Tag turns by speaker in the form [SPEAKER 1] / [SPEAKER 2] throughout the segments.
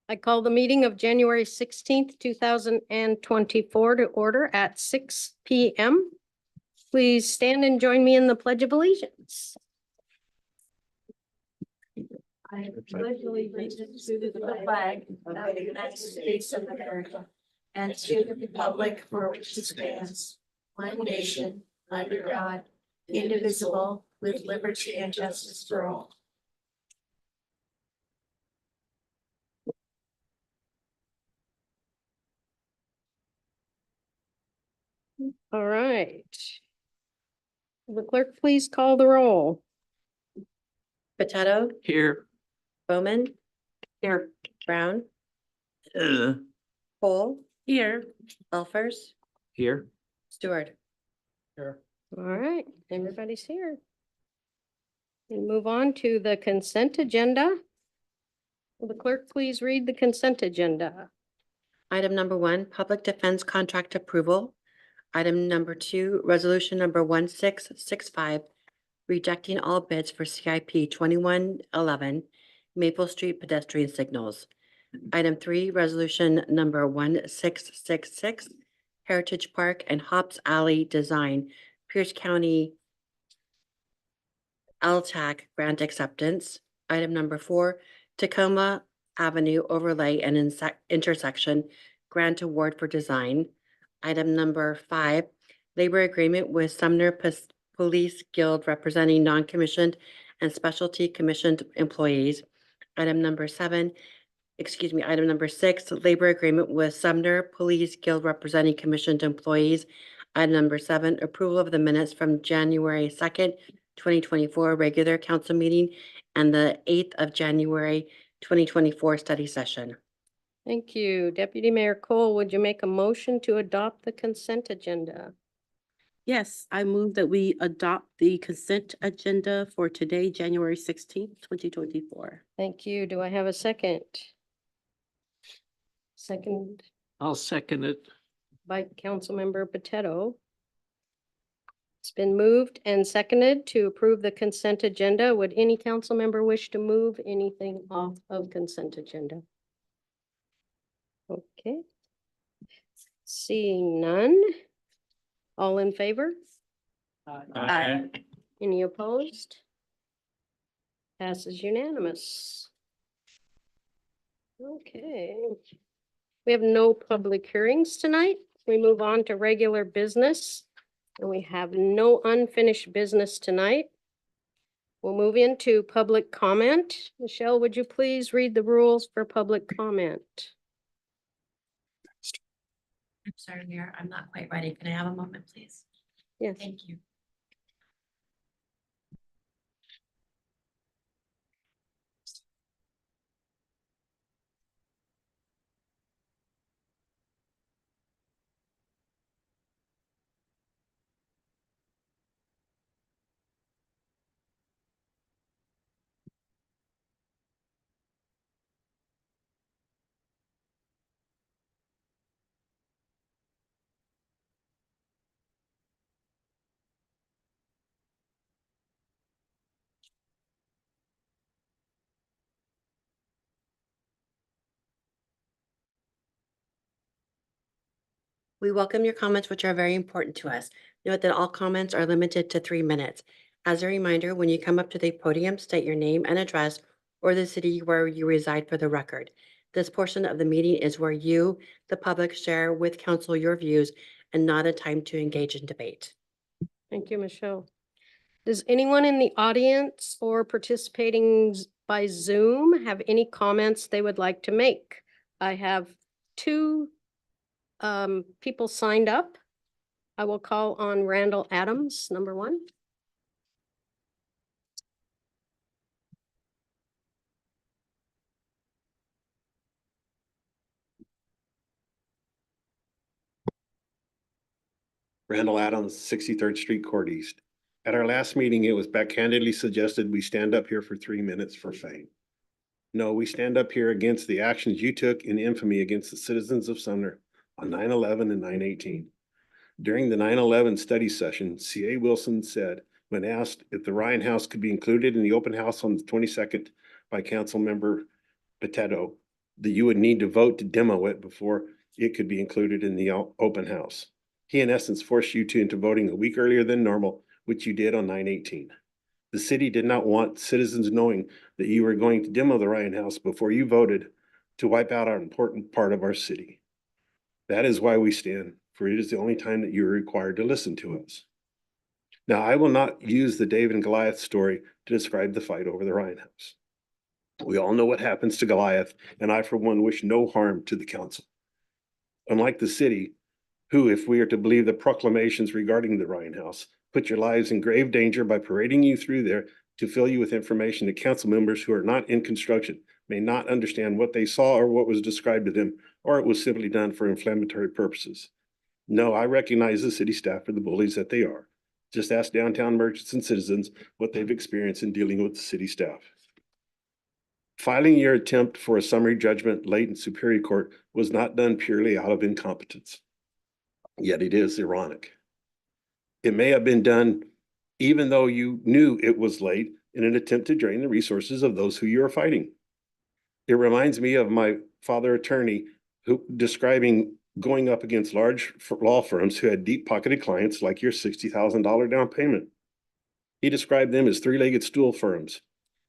[SPEAKER 1] I call the meeting of January 16th, 2024 to order at 6 p.m. Please stand and join me in the Pledge of Allegiance. I pledge allegiance to the flag of the United States of America and to the republic for which it stands, one nation, under God, indivisible, with liberty and justice for all. All right. Will the clerk please call the roll?
[SPEAKER 2] Potato,
[SPEAKER 3] Here.
[SPEAKER 2] Bowman,
[SPEAKER 1] Here.
[SPEAKER 2] Brown,
[SPEAKER 3] Uh,
[SPEAKER 2] Cole,
[SPEAKER 1] Here.
[SPEAKER 2] Elfers,
[SPEAKER 3] Here.
[SPEAKER 2] Stewart.
[SPEAKER 3] Here.
[SPEAKER 1] All right, everybody's here. We move on to the consent agenda. Will the clerk please read the consent agenda?
[SPEAKER 2] Item number 1, public defense contract approval. Item number 2, resolution number 1665, rejecting all bids for CIP 2111 Maple Street pedestrian signals. Item 3, resolution number 1666, Heritage Park and Hobbs Alley design, Pierce County LTAC grant acceptance. Item number 4, Tacoma Avenue overlay and intersection grant award for design. Item number 5, labor agreement with Sumner Police Guild representing non-commissioned and specialty commissioned employees. Item number 6, labor agreement with Sumner Police Guild representing commissioned employees. Item number 7, approval of the minutes from January 2nd, 2024 regular council meeting and the 8th of January, 2024 study session.
[SPEAKER 1] Thank you. Deputy Mayor Cole, would you make a motion to adopt the consent agenda?
[SPEAKER 4] Yes, I move that we adopt the consent agenda for today, January 16th, 2024.
[SPEAKER 1] Thank you. Do I have a second? Second
[SPEAKER 3] I'll second it.
[SPEAKER 1] by Councilmember Potato. It's been moved and seconded to approve the consent agenda. Would any council member wish to move anything off of consent agenda? Okay. Seeing none. All in favor?
[SPEAKER 3] Aye.
[SPEAKER 1] Any opposed? Passes unanimous. Okay. We have no public hearings tonight. We move on to regular business. And we have no unfinished business tonight. We'll move into public comment. Michelle, would you please read the rules for public comment?
[SPEAKER 2] I'm sorry, Mayor, I'm not quite ready. Can I have a moment, please?
[SPEAKER 1] Yes.
[SPEAKER 2] Thank you. We welcome your comments, which are very important to us. Note that all comments are limited to 3 minutes. As a reminder, when you come up to the podium, state your name and address or the city where you reside for the record. This portion of the meeting is where you, the public, share with council your views and not a time to engage in debate.
[SPEAKER 1] Thank you, Michelle. Does anyone in the audience or participating by Zoom have any comments they would like to make? I have 2 people signed up. I will call on Randall Adams, number 1.
[SPEAKER 5] Randall Adams, 63rd Street, Court East. At our last meeting, it was backhandedly suggested we stand up here for 3 minutes for fame. No, we stand up here against the actions you took in infamy against the citizens of Sumner on 9/11 and 9/18. During the 9/11 study session, C.A. Wilson said, when asked if the Ryan House could be included in the open house on the 22nd by Council Member Potato, that you would need to vote to demo it before it could be included in the open house. He in essence forced you into voting a week earlier than normal, which you did on 9/18. The city did not want citizens knowing that you were going to demo the Ryan House before you voted to wipe out an important part of our city. That is why we stand, for it is the only time that you are required to listen to us. Now, I will not use the David and Goliath story to describe the fight over the Ryan House. We all know what happens to Goliath, and I, for one, wish no harm to the council. Unlike the city, who, if we are to believe the proclamations regarding the Ryan House, put your lives in grave danger by parading you through there to fill you with information that council members who are not in construction may not understand what they saw or what was described to them, or it was simply done for inflammatory purposes. No, I recognize the city staff for the bullies that they are. Just ask downtown merchants and citizens what they've experienced in dealing with the city staff. Filing your attempt for a summary judgment late in Superior Court was not done purely out of incompetence. Yet it is ironic. It may have been done even though you knew it was late in an attempt to drain the resources of those who you are fighting. It reminds me of my father attorney who describing going up against large law firms who had deep-pocketed clients like your $60,000 down payment. He described them as three-legged stool firms,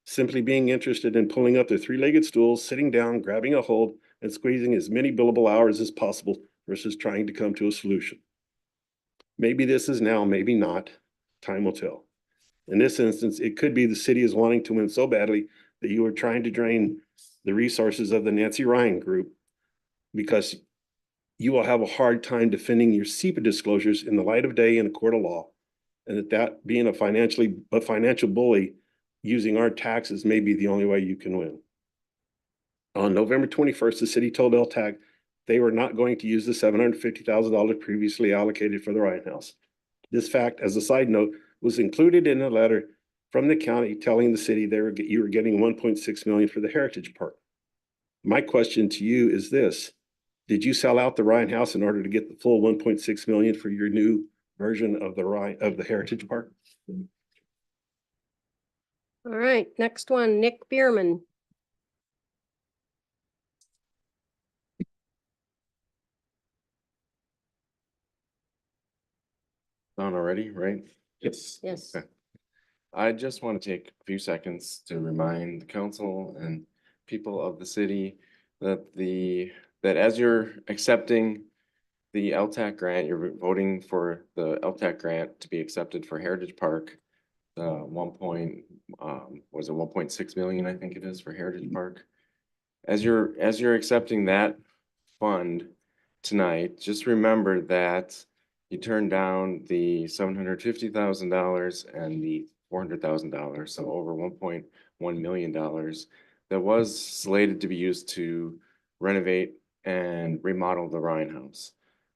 [SPEAKER 5] simply being interested in pulling up their three-legged stools, sitting down, grabbing a hold, and squeezing as many billable hours as possible versus trying to come to a solution. Maybe this is now, maybe not. Time will tell. In this instance, it could be the city is wanting to win so badly that you are trying to drain the resources of the Nancy Ryan Group because you will have a hard time defending your SEPA disclosures in the light of day in a court of law. And that being a financial bully using our taxes may be the only way you can win. On November 21st, the city told LTAC they were not going to use the $750,000 previously allocated for the Ryan House. This fact, as a side note, was included in a letter from the county telling the city you were getting $1.6 million for the Heritage Park. My question to you is this: did you sell out the Ryan House in order to get the full $1.6 million for your new version of the Heritage Park?
[SPEAKER 1] All right, next one, Nick Bierman.
[SPEAKER 6] On already, right?
[SPEAKER 3] Yes.
[SPEAKER 1] Yes.
[SPEAKER 6] Okay. I just want to take a few seconds to remind the council and people of the city that as you're accepting the LTAC grant, you're voting for the LTAC grant to be accepted for Heritage Park. Was it 1.6 million, I think it is, for Heritage Park. As you're accepting that fund tonight, just remember that you turned down the $750,000 and the $400,000, so over $1.1 million that was slated to be used to renovate and remodel the Ryan House.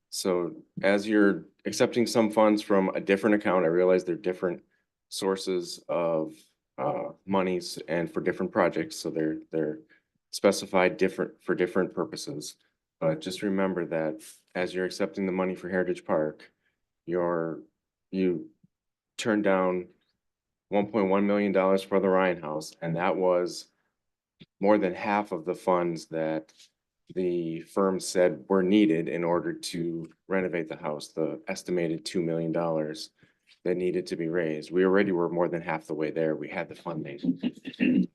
[SPEAKER 6] So as you're accepting some funds from a different account, I realize they're different sources of monies and for different projects, so they're specified different for different purposes. But just remember that as you're accepting the money for Heritage Park, you turned down $1.1 million for the Ryan House, and that was more than half of the funds that the firm said were needed in order to renovate the house, the estimated $2 million that needed to be raised. We already were more than half the way there. We had the funding.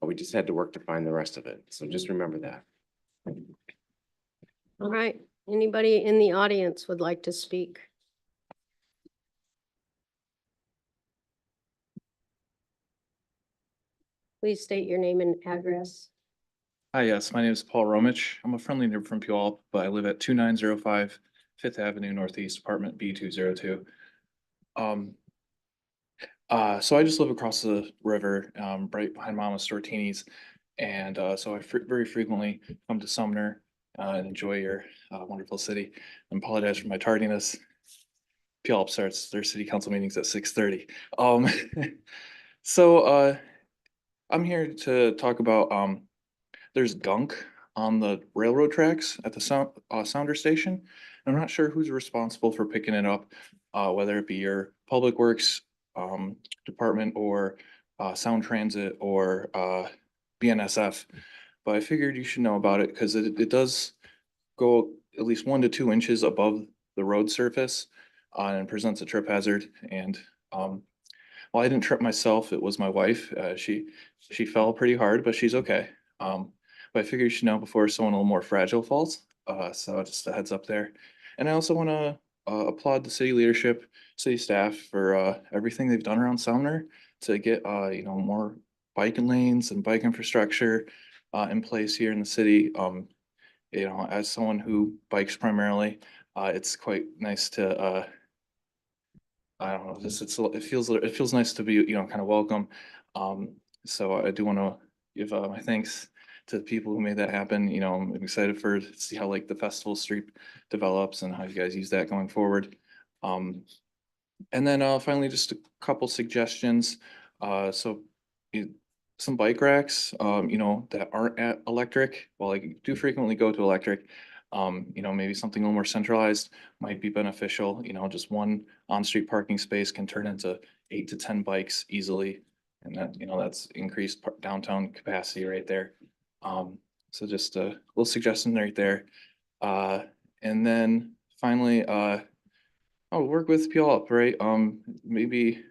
[SPEAKER 6] We just had to work to find the rest of it. So just remember that.
[SPEAKER 1] All right, anybody in the audience would like to speak? Please state your name and address.
[SPEAKER 7] Hi, yes, my name is Paul Romich. I'm a friendly neighbor from Puyallup, but I live at 2905 Fifth Avenue Northeast, apartment B202. So I just live across the river, right behind Mama's Tortini's. And so I very frequently come to Sumner and enjoy your wonderful city. I apologize for my tardiness. Puyallup starts their city council meetings at 6:30. So I'm here to talk about there's gunk on the railroad tracks at the Sounder station. I'm not sure who's responsible for picking it up, whether it be your Public Works department or Sound Transit or BNSF. but I figured you should know about it because it does go at least 1 to 2 inches above the road surface and presents a trip hazard. And well, I didn't trip myself. It was my wife. She fell pretty hard, but she's okay. But I figured you should know before someone a little more fragile falls. So just a heads up there. And I also want to applaud the city leadership, city staff for everything they've done around Sumner to get more biking lanes and bike infrastructure in place here in the city. As someone who bikes primarily, it's quite nice to I don't know, it feels nice to be, kind of welcome. So I do want to give my thanks to the people who made that happen. I'm excited to see how like the festival street develops and how you guys use that going forward. And then finally, just a couple suggestions. So some bike racks, that aren't at electric, well, I do frequently go to electric. Maybe something a little more centralized might be beneficial. Just one on-street parking space can turn into 8 to 10 bikes easily. And that, that's increased downtown capacity right there. So just a little suggestion right there. And then finally, work with Puyallup, right? Maybe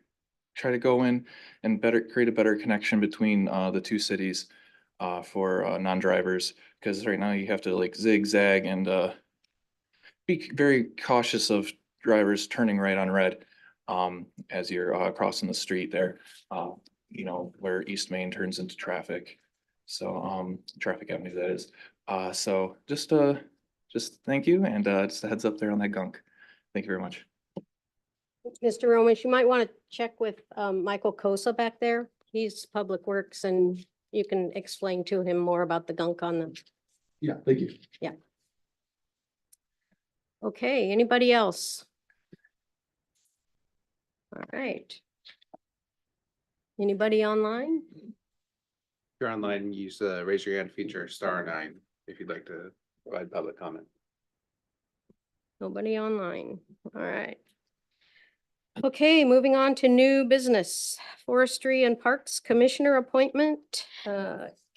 [SPEAKER 7] try to go in and create a better connection between the two cities for non-drivers, because right now you have to like zigzag and be very cautious of drivers turning right on red as you're crossing the street there, where East Main turns into traffic. So Traffic Avenue, that is. So just thank you, and just a heads up there on that gunk. Thank you very much.
[SPEAKER 1] Mr. Romish, you might want to check with Michael Kosa back there. He's Public Works, and you can explain to him more about the gunk on them.
[SPEAKER 8] Yeah, thank you.
[SPEAKER 1] Okay, anybody else? All right. Anybody online?
[SPEAKER 8] If you're online, use the raise your hand feature *9 if you'd like to provide public comment.
[SPEAKER 1] Nobody online. All right. Okay, moving on to new business. Forestry and Parks Commissioner appointment,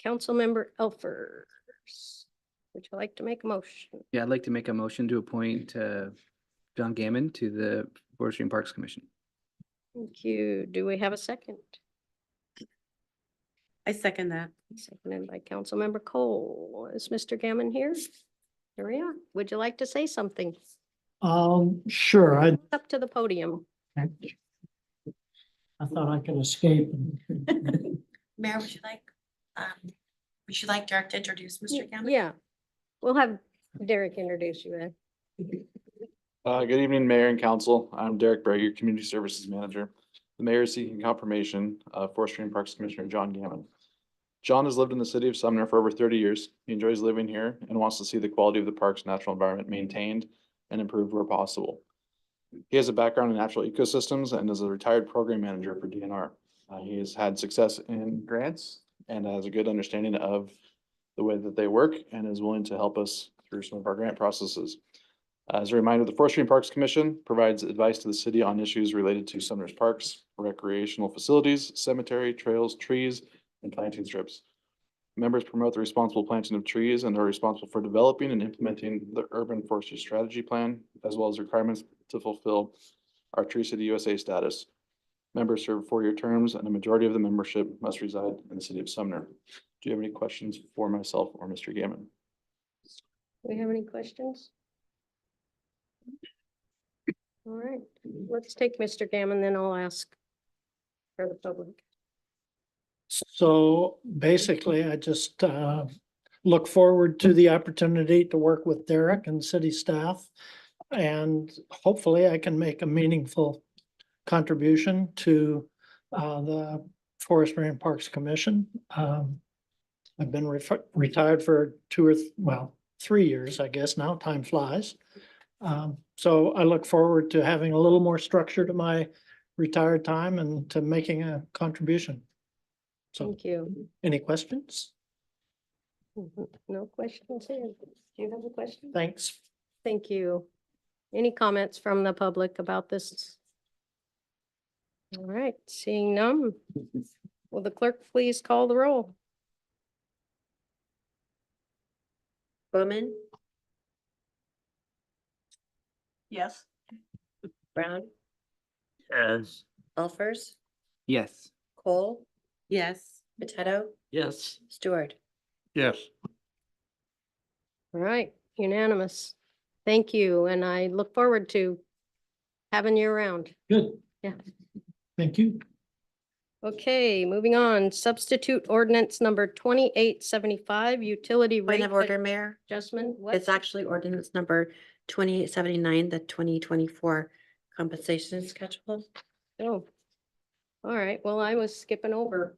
[SPEAKER 1] Councilmember Elfers. Would you like to make a motion?
[SPEAKER 9] Yeah, I'd like to make a motion to appoint John Gammon to the Forestry and Parks Commission.
[SPEAKER 1] Thank you. Do we have a second?
[SPEAKER 4] I second that.
[SPEAKER 1] Seconded by Councilmember Cole. Is Mr. Gammon here? Here we are. Would you like to say something?
[SPEAKER 10] Sure,
[SPEAKER 1] Up to the podium.
[SPEAKER 10] I thought I could escape.
[SPEAKER 2] Mayor, would you like Derek to introduce Mr. Gammon?
[SPEAKER 1] Yeah, we'll have Derek introduce you then.
[SPEAKER 7] Good evening, Mayor and Council. I'm Derek Brager, Community Services Manager. The mayor is seeking confirmation of Forestry and Parks Commissioner John Gammon. John has lived in the city of Sumner for over 30 years. He enjoys living here and wants to see the quality of the park's natural environment maintained and improved where possible. He has a background in natural ecosystems and is a retired program manager for DNR. He has had success in grants and has a good understanding of the way that they work and is willing to help us through some of our grant processes. As a reminder, the Forestry and Parks Commission provides advice to the city on issues related to Sumner's parks, recreational facilities, cemetery, trails, trees, and planting strips. Members promote the responsible planting of trees and are responsible for developing and implementing the urban forestry strategy plan, as well as requirements to fulfill our Tree City USA status. Members serve 4-year terms, and a majority of the membership must reside in the city of Sumner. Do you have any questions for myself or Mr. Gammon?
[SPEAKER 1] Do we have any questions? All right, let's take Mr. Gammon, then I'll ask for the public.
[SPEAKER 10] So basically, I just look forward to the opportunity to work with Derek and city staff. And hopefully I can make a meaningful contribution to the Forestry and Parks Commission. I've been retired for 3 years, I guess now, time flies. So I look forward to having a little more structure to my retired time and to making a contribution. So,
[SPEAKER 1] Thank you.
[SPEAKER 10] any questions?
[SPEAKER 1] No questions here. Do you have a question?
[SPEAKER 10] Thanks.
[SPEAKER 1] Thank you. Any comments from the public about this? All right, seeing none. Will the clerk please call the roll?
[SPEAKER 2] Bowman,
[SPEAKER 4] Yes.
[SPEAKER 2] Brown,
[SPEAKER 3] Yes.
[SPEAKER 2] Alfers,
[SPEAKER 9] Yes.
[SPEAKER 2] Cole,
[SPEAKER 4] Yes.
[SPEAKER 2] Potato,
[SPEAKER 3] Yes.
[SPEAKER 2] Stewart.
[SPEAKER 3] Yes.
[SPEAKER 1] All right, unanimous. Thank you, and I look forward to having you around.
[SPEAKER 10] Good.
[SPEAKER 1] Yeah.
[SPEAKER 10] Thank you.
[SPEAKER 1] Okay, moving on. Substitute ordinance number 2875, utility
[SPEAKER 2] Point
[SPEAKER 1] rate
[SPEAKER 2] of order, Mayor.
[SPEAKER 1] adjustment. What?
[SPEAKER 2] It's actually ordinance number 2879, the 2024 compensation schedule.
[SPEAKER 1] Oh, all right. Well, I was skipping over.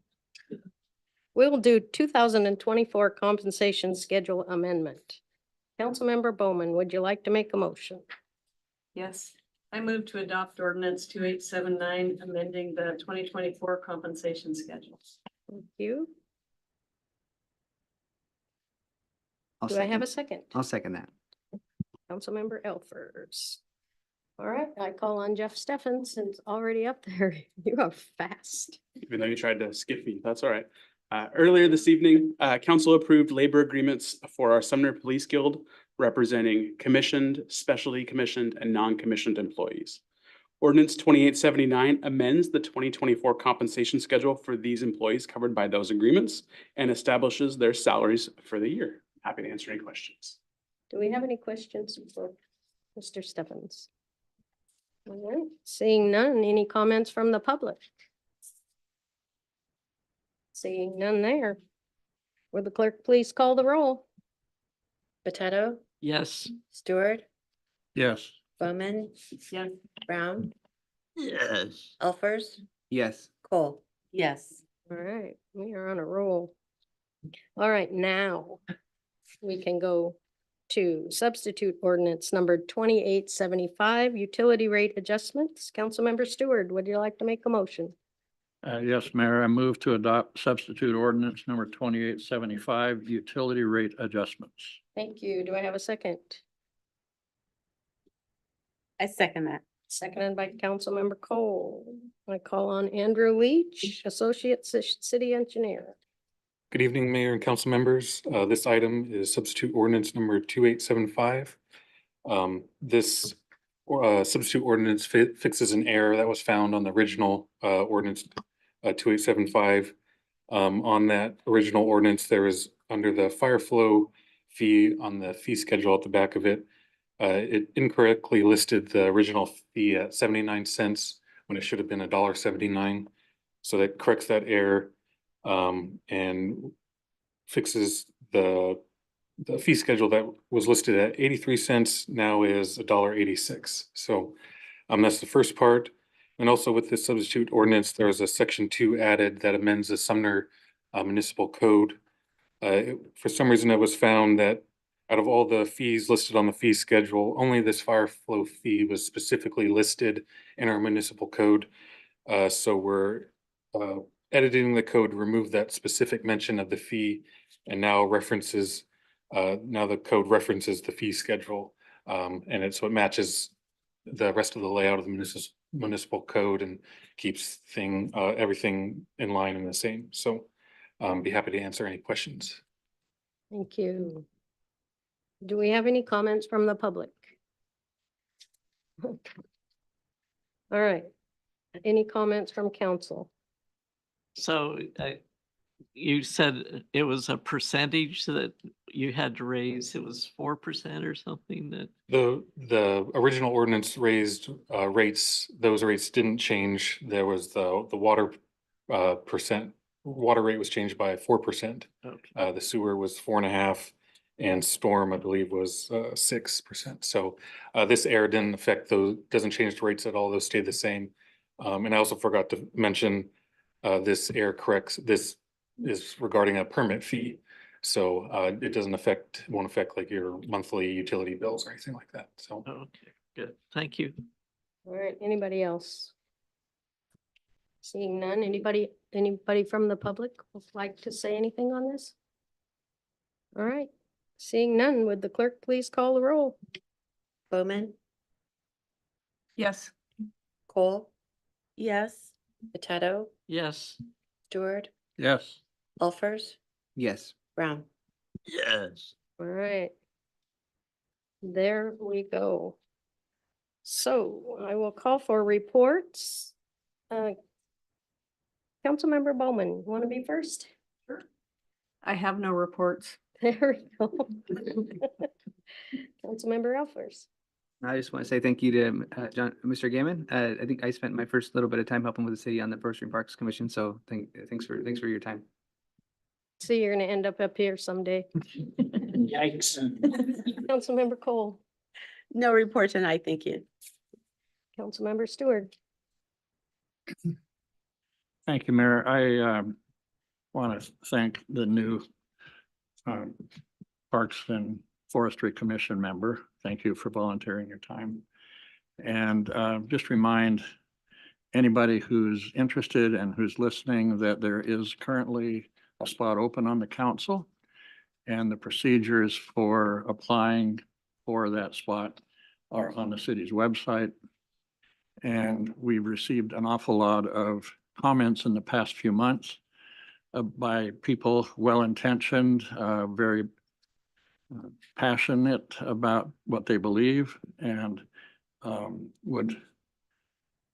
[SPEAKER 1] We'll do 2024 compensation schedule amendment. Councilmember Bowman, would you like to make a motion?
[SPEAKER 11] Yes, I move to adopt ordinance 2879, amending the 2024 compensation schedules.
[SPEAKER 1] Thank you.
[SPEAKER 9] I'll
[SPEAKER 1] Do I have
[SPEAKER 9] second.
[SPEAKER 1] a second?
[SPEAKER 9] I'll second that.
[SPEAKER 1] Councilmember Elfers. All right, I call on Jeff Steffens, it's already up there. You are fast.
[SPEAKER 12] Even though you tried to skip me, that's all right. Earlier this evening, council approved labor agreements for our Sumner Police Guild representing commissioned, specialty commissioned, and non-commissioned employees. Ordinance 2879 amends the 2024 compensation schedule for these employees covered by those agreements and establishes their salaries for the year. Happy to answer any questions.
[SPEAKER 1] Do we have any questions for Mr. Steffens? All right, seeing none, any comments from the public? Seeing none there. Will the clerk please call the roll?
[SPEAKER 2] Potato,
[SPEAKER 3] Yes.
[SPEAKER 2] Stewart,
[SPEAKER 3] Yes.
[SPEAKER 2] Bowman,
[SPEAKER 11] Yes.
[SPEAKER 2] Brown,
[SPEAKER 3] Yes.
[SPEAKER 2] Alfers,
[SPEAKER 9] Yes.
[SPEAKER 2] Cole.
[SPEAKER 4] Yes.
[SPEAKER 1] All right, we are on a roll. All right, now we can go to substitute ordinance number 2875, utility rate adjustments. Councilmember Stewart, would you like to make a motion?
[SPEAKER 3] Yes, Mayor, I move to adopt substitute ordinance number 2875, utility rate adjustments.
[SPEAKER 1] Thank you. Do I have a second?
[SPEAKER 4] I second that.
[SPEAKER 1] Seconded by Councilmember Cole. I call on Andrew Leach, Associate City Engineer.
[SPEAKER 13] Good evening, Mayor and council members. This item is substitute ordinance number 2875. This substitute ordinance fixes an error that was found on the original ordinance 2875. On that original ordinance, there was under the fire flow fee on the fee schedule at the back of it. It incorrectly listed the original fee at 79 cents when it should have been $1.79. So that corrects that error and fixes the fee schedule that was listed at 83 cents now is $1.86. So that's the first part. And also with this substitute ordinance, there's a section 2 added that amends the Sumner Municipal Code. For some reason, it was found that out of all the fees listed on the fee schedule, only this fire flow fee was specifically listed in our municipal code. So we're editing the code to remove that specific mention of the fee and now now the code references the fee schedule. And so it matches the rest of the layout of the municipal code and keeps everything in line and the same. So be happy to answer any questions.
[SPEAKER 1] Thank you. Do we have any comments from the public? All right. Any comments from council?
[SPEAKER 3] So you said it was a percentage that you had to raise. It was 4% or something that.
[SPEAKER 13] The original ordinance raised rates. Those rates didn't change. There was the water water rate was changed by 4%.
[SPEAKER 3] Okay.
[SPEAKER 13] The sewer was 4.5%. And storm, I believe, was 6%. So this error didn't affect those, doesn't change the rates at all. Those stay the same. And I also forgot to mention this error this is regarding a permit fee. So it won't affect like your monthly utility bills or anything like that. So
[SPEAKER 3] Okay, good. Thank you.
[SPEAKER 1] All right, anybody else? Seeing none, anybody from the public would like to say anything on this? All right. Seeing none, would the clerk please call the roll?
[SPEAKER 2] Bowman,
[SPEAKER 11] Yes.
[SPEAKER 2] Cole,
[SPEAKER 4] Yes.
[SPEAKER 2] Potato,
[SPEAKER 3] Yes.
[SPEAKER 2] Stewart,
[SPEAKER 3] Yes.
[SPEAKER 2] Alfers,
[SPEAKER 9] Yes.
[SPEAKER 2] Brown.
[SPEAKER 3] Yes.
[SPEAKER 1] All right, There we go. So I will call for reports. Councilmember Bowman, want to be first?
[SPEAKER 11] I have no reports.
[SPEAKER 1] There we go. Councilmember Alfers.
[SPEAKER 9] I just want to say thank you to Mr. Gammon. I think I spent my first little bit of time helping with the city on the Forestry and Parks Commission, so thanks for your time.
[SPEAKER 1] See, you're gonna end up here someday.
[SPEAKER 10] Yikes.
[SPEAKER 1] Councilmember Cole,
[SPEAKER 4] No report tonight, thank you.
[SPEAKER 1] Councilmember Stewart.
[SPEAKER 10] Thank you, Mayor. I want to thank the new Parks and Forestry Commission member. Thank you for volunteering your time. And just remind anybody who's interested and who's listening that there is currently a spot open on the council. And the procedures for applying for that spot are on the city's website. And we've received an awful lot of comments in the past few months by people well-intentioned, very passionate about what they believe, and would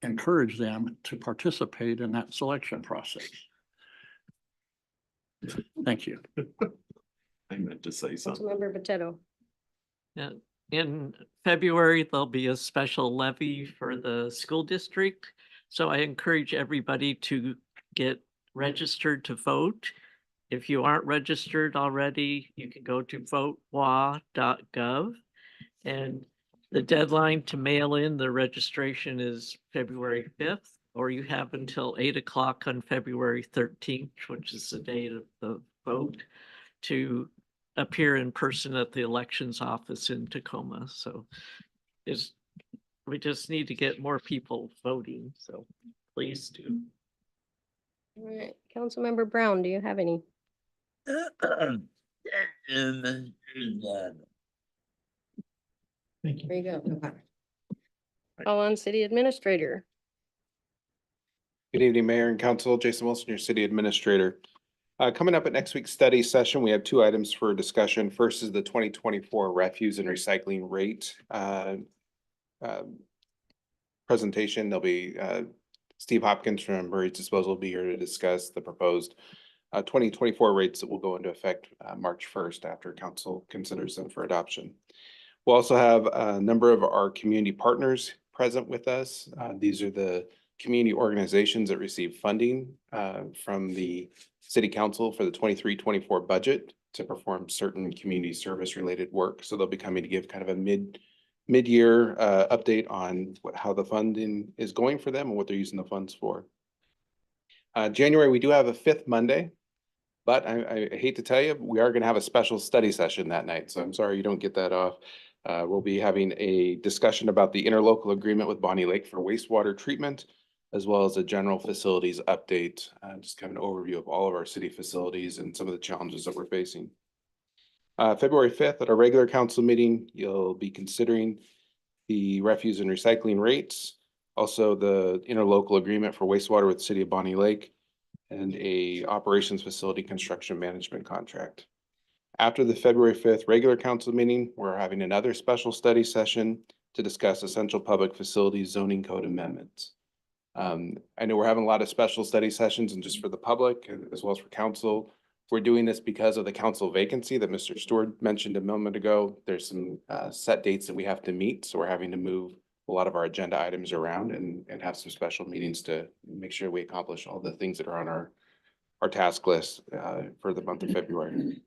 [SPEAKER 10] encourage them to participate in that selection process. Thank you.
[SPEAKER 12] I meant to say
[SPEAKER 1] Councilmember Potato.
[SPEAKER 3] Yeah, in February, there'll be a special levy for the school district. So I encourage everybody to get registered to vote. If you aren't registered already, you can go to votewa.gov. And the deadline to mail in the registration is February 5th, or you have until 8 o'clock on February 13th, which is the date of the vote, to appear in person at the elections office in Tacoma. So we just need to get more people voting. So please do.
[SPEAKER 1] All right, Councilmember Brown, do you have any?
[SPEAKER 10] Thank you.
[SPEAKER 1] There you go. Call on City Administrator.
[SPEAKER 8] Good evening, Mayor and Council. Jason Wilson, your City Administrator. Coming up at next week's study session, we have two items for discussion. First is the 2024 refuse and recycling rate presentation. There'll be Steve Hopkins from Murray's Disposal will be here to discuss the proposed 2024 rates that will go into effect March 1st after council considers them for adoption. We'll also have a number of our community partners present with us. These are the community organizations that receive funding from the City Council for the 23-24 budget to perform certain community service related work. So they'll be coming to give kind of a mid-year update on how the funding is going for them and what they're using the funds for. January, we do have a fifth Monday, but I hate to tell you, we are going to have a special study session that night. So I'm sorry you don't get that off. We'll be having a discussion about the interlocal agreement with Bonnie Lake for wastewater treatment, as well as a general facilities update, just kind of an overview of all of our city facilities and some of the challenges that we're facing. February 5th at our regular council meeting, you'll be considering the refuse and recycling rates, also the interlocal agreement for wastewater with the city of Bonnie Lake, and a operations facility construction management contract. After the February 5th regular council meeting, we're having another special study session to discuss essential public facilities zoning code amendments. I know we're having a lot of special study sessions and just for the public as well as for council. We're doing this because of the council vacancy that Mr. Stewart mentioned a moment ago. There's some set dates that we have to meet. So we're having to move a lot of our agenda items around and have some special meetings to make sure we accomplish all the things that are on our task list for the month of February.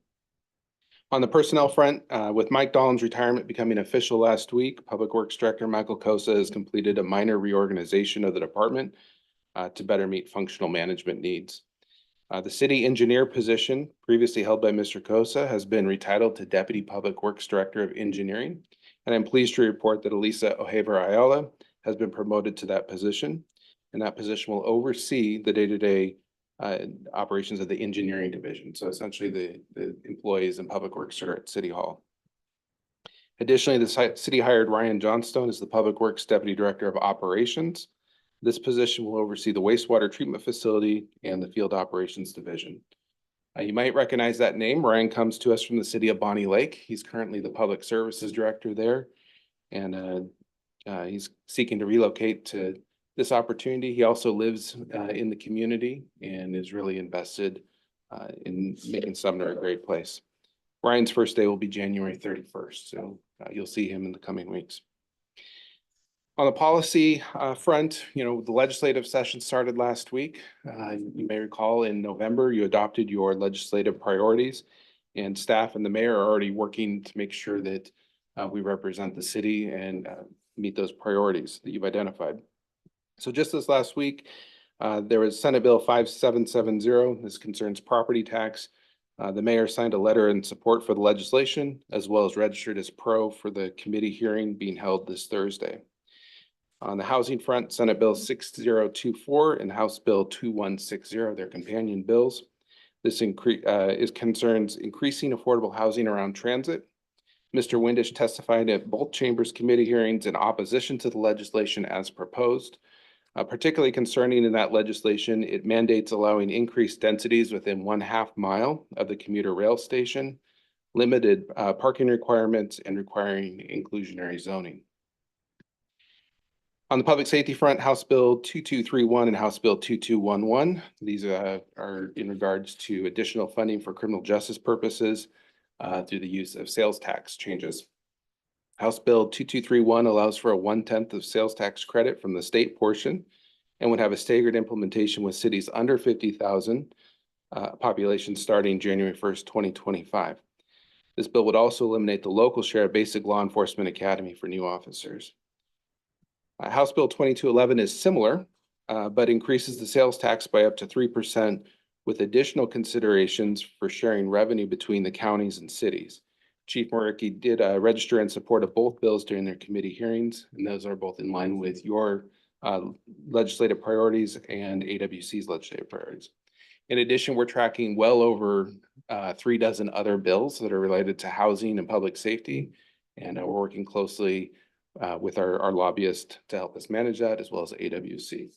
[SPEAKER 8] On the personnel front, with Mike Dolan's retirement becoming official last week, Public Works Director Michael Kosa has completed a minor reorganization of the department to better meet functional management needs. The city engineer position previously held by Mr. Kosa has been retitled to Deputy Public Works Director of Engineering. And I'm pleased to report that Elisa Ojever Ayala has been promoted to that position. And that position will oversee the day-to-day operations of the engineering division. So essentially the employees in Public Works are at City Hall. Additionally, the city hired Ryan Johnstone as the Public Works Deputy Director of Operations. This position will oversee the wastewater treatment facility and the field operations division. You might recognize that name. Ryan comes to us from the city of Bonnie Lake. He's currently the Public Services Director there. And he's seeking to relocate to this opportunity. He also lives in the community and is really invested in making Sumner a great place. Ryan's first day will be January 31st, so you'll see him in the coming weeks. On the policy front, the legislative session started last week. You may recall in November, you adopted your legislative priorities, and staff and the mayor are already working to make sure that we represent the city and meet those priorities that you've identified. So just this last week, there was Senate Bill 5770. This concerns property tax. The mayor signed a letter in support for the legislation, as well as registered as pro for the committee hearing being held this Thursday. On the housing front, Senate Bill 6024 and House Bill 2160, their companion bills. This concerns increasing affordable housing around transit. Mr. Windisch testified at both chambers committee hearings in opposition to the legislation as proposed. Particularly concerning in that legislation, it mandates allowing increased densities within 1/2 mile of the commuter rail station, limited parking requirements, and requiring inclusionary zoning. On the public safety front, House Bill 2231 and House Bill 2211. These are in regards to additional funding for criminal justice purposes through the use of sales tax changes. House Bill 2231 allows for a 1/10 of sales tax credit from the state portion and would have a staggered implementation with cities under 50,000 population starting January 1st, 2025. This bill would also eliminate the local share of basic law enforcement academy for new officers. House Bill 2211 is similar, but increases the sales tax by up to 3% with additional considerations for sharing revenue between the counties and cities. Chief Muricky did register in support of both bills during their committee hearings, and those are both in line with your legislative priorities and AWC's legislative priorities. In addition, we're tracking well over 36 other bills that are related to housing and public safety, and we're working closely with our lobbyist to help us manage that, as well as AWC.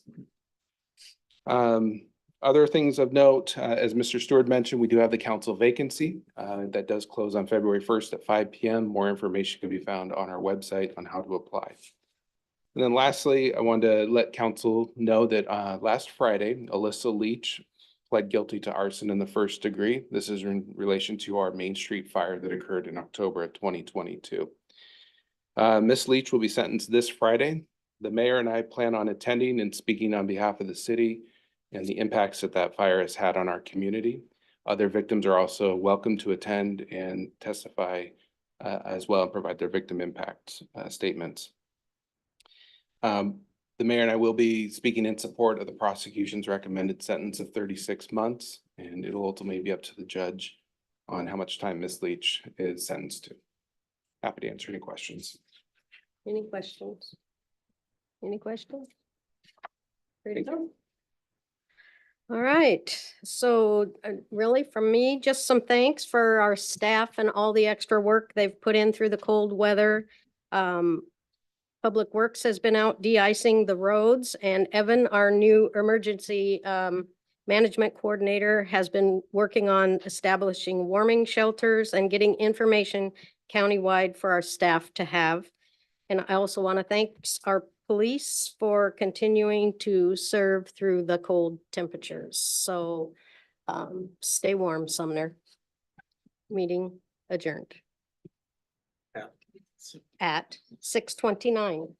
[SPEAKER 8] Other things of note, as Mr. Stewart mentioned, we do have the council vacancy that does close on February 1st at 5 p.m. More information can be found on our website on how to apply. And then lastly, I wanted to let council know that last Friday, Alyssa Leach pled guilty to arson in the 1st degree. This is in relation to our Main Street fire that occurred in October of 2022. Ms. Leach will be sentenced this Friday. The mayor and I plan on attending and speaking on behalf of the city and the impacts that that fire has had on our community. Other victims are also welcome to attend and testify as well and provide their victim impact statements. The mayor and I will be speaking in support of the prosecution's recommended sentence of 36 months, and it'll ultimately be up to the judge on how much time Ms. Leach is sentenced to. Happy to answer any questions.
[SPEAKER 1] Any questions? Any questions? Ready to go? All right, so really from me, just some thanks for our staff and all the extra work they've put in through the cold weather. Public Works has been out de-icing the roads, and Evan, our new emergency management coordinator, has been working on establishing warming shelters and getting information countywide for our staff to have. And I also want to thank our police for continuing to serve through the cold temperatures. So stay warm, Sumner. Meeting adjourned at 6:29.